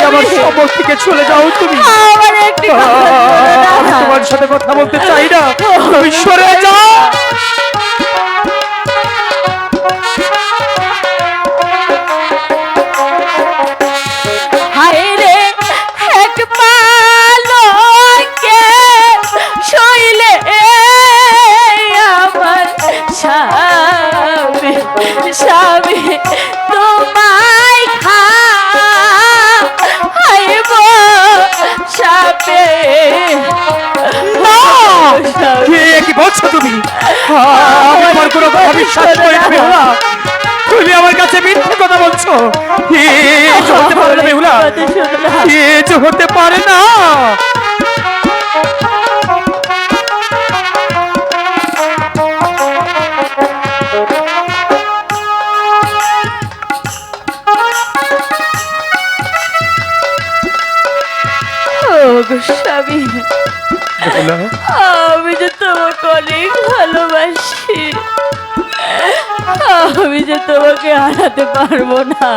আমার সম্পর্ক থেকে চলে যাও তুমি। আমার একটি কথা শোনো না। আমি তোমার সাথে কথা বলতে চাই না, তুমি সরে যাও। হায় রে এক পালকে শৈলে আমার স্বামী স্বামী তোমায় খাইব সাপে। কি বলছো তুমি? আমি আমার কোনো কথা বিশ্বাস করি না বেহুলা। তুমি আমার কাছে মিথ্যে কথা বলছো। হতে পারে না বেহুলা, হতে পারে না। গোস্বামী, আমি যে তোমাকে অনেক ভালোবাসি, আমি যে তোমাকে হারাতে পারবো না।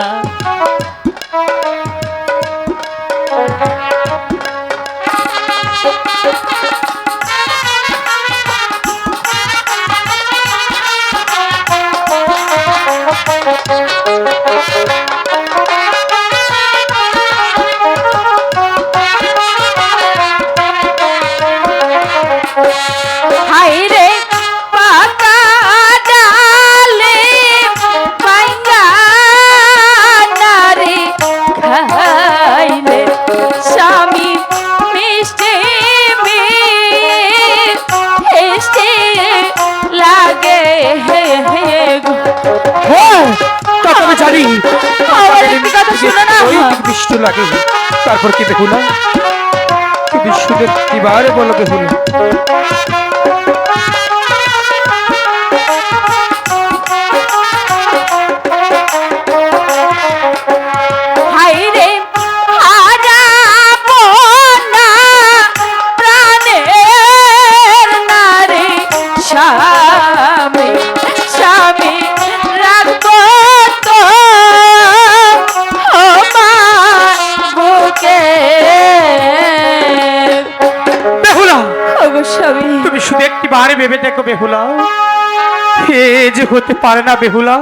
হায় রে পাকা ডালে পাইঙ্গা নারে খাইলে স্বামী মিষ্টি মিষ্টি লাগে আমি জানি আমার একটি কথা শোনো না। বৃষ্টি লাগে, তারপর কি বেহুলা? তুমি শুধু কিবারে বলো বেহুলা? হায়রে হারাবো না প্রাণের নারী স্বামী স্বামী রাখবো তো আমার বুকে। বেহুলা, স্বামী তুমি শুধু একটি বারে ভেবে দেখো বেহুলা, এ যে হতে পারে না বেহুলা।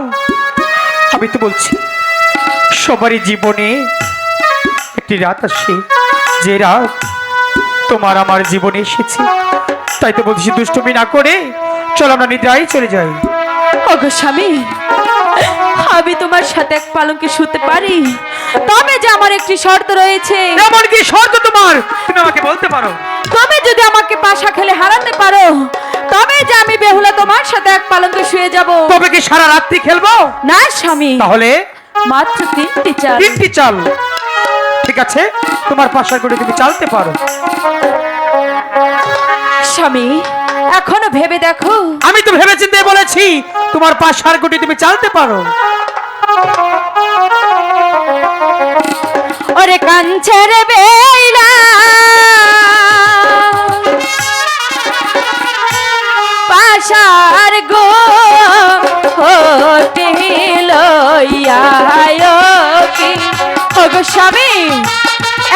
আমি তো বলছি সবারই জীবনে একটি রাত আসে, যে রাত তোমার আমার জীবনে এসেছে। তাই তো বলছি দুষ্টুমি না করে চলো আমরা নিদ্রায় চলে যাই। ওগো স্বামী, আমি তোমার সাথে এক পালঙ্কে শুতে পারি, তবে যে আমার একটি শর্ত রয়েছে। এমন কি শর্ত তোমার? তুমি আমাকে বলতে পারো। তুমি যদি আমাকে পাশা খেলে হারাতে পারো, তবে যে আমি বেহুলা তোমার সাথে এক পালঙ্কে শুয়ে যাব। তবে কি সারা রাত্রি খেলবো? না স্বামী, তাহলে মাত্র 3টি চাল। 3টি চাল? ঠিক আছে, তোমার পাশার করে তুমি চালতে পারো। স্বামী এখনো ভেবে দেখো। আমি তো ভেবে চিন্তে বলেছি তোমার পাশার গুটি তুমি চালতে পারো। ওরে কাঞ্চের বেলা পাশার গো হতে লইয়া কি। ওগো স্বামী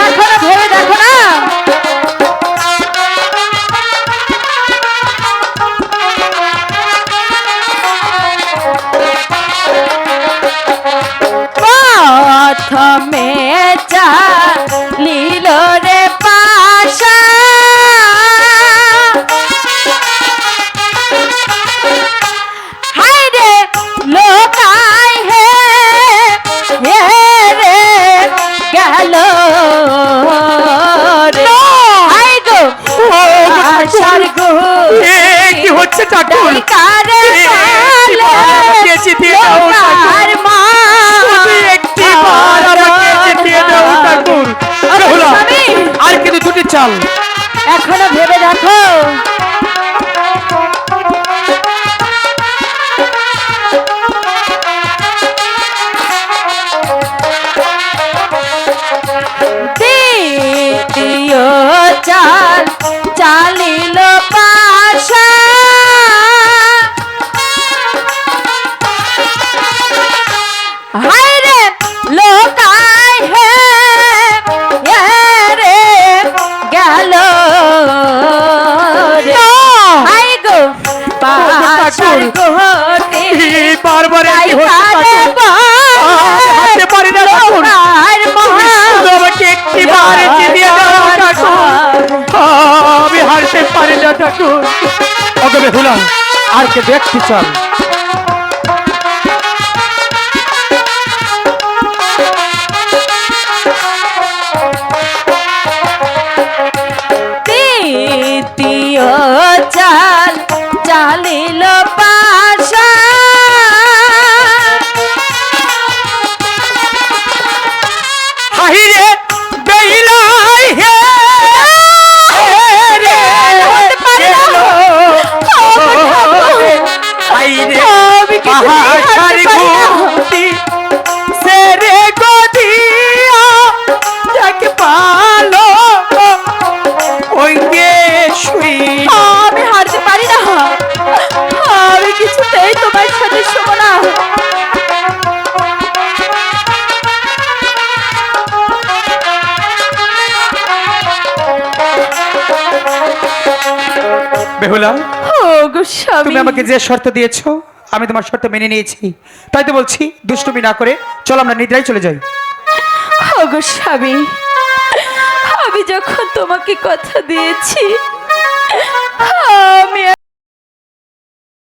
এখনো ভেবে দেখো না। প্রথমে চালিল রে পাশা হায় রে লোকাই হে হে রে গেল রে হায় গো আশার গো কি হচ্ছে ঠাকুর? কারে লোকার মা আর কিন্তু 2টি চাল। এখনো ভেবে দেখো। দ্বিতীয় চাল চালিল পাশা হায় রে লোকায় হে যেতে পারি না ঠাকুর। ওকে বেহুলা, আর কে দেখতে চল। দ্বিতীয় চাল চালিল পাশা হাহিরে বেইলাই হে রে গেলো হাইরে পাহাড় ঘুমতি সেরে গদিয়া যাকে পালো ওইকে শুই। আমি হারতে পারি না, আমি কিছুতেই তোমার সাথে শোবো না। বেহুলা, ও গো স্বামী, তুমি আমাকে যে শর্ত দিয়েছো আমি তোমার শর্ত মেনে নিয়েছি, তাই তো বলছি দুষ্টুমি না করে চল আমরা নিদ্রায় চলে যাই। ও গো স্বামী, আমি যখন তোমাকে কথা দিয়েছি আমি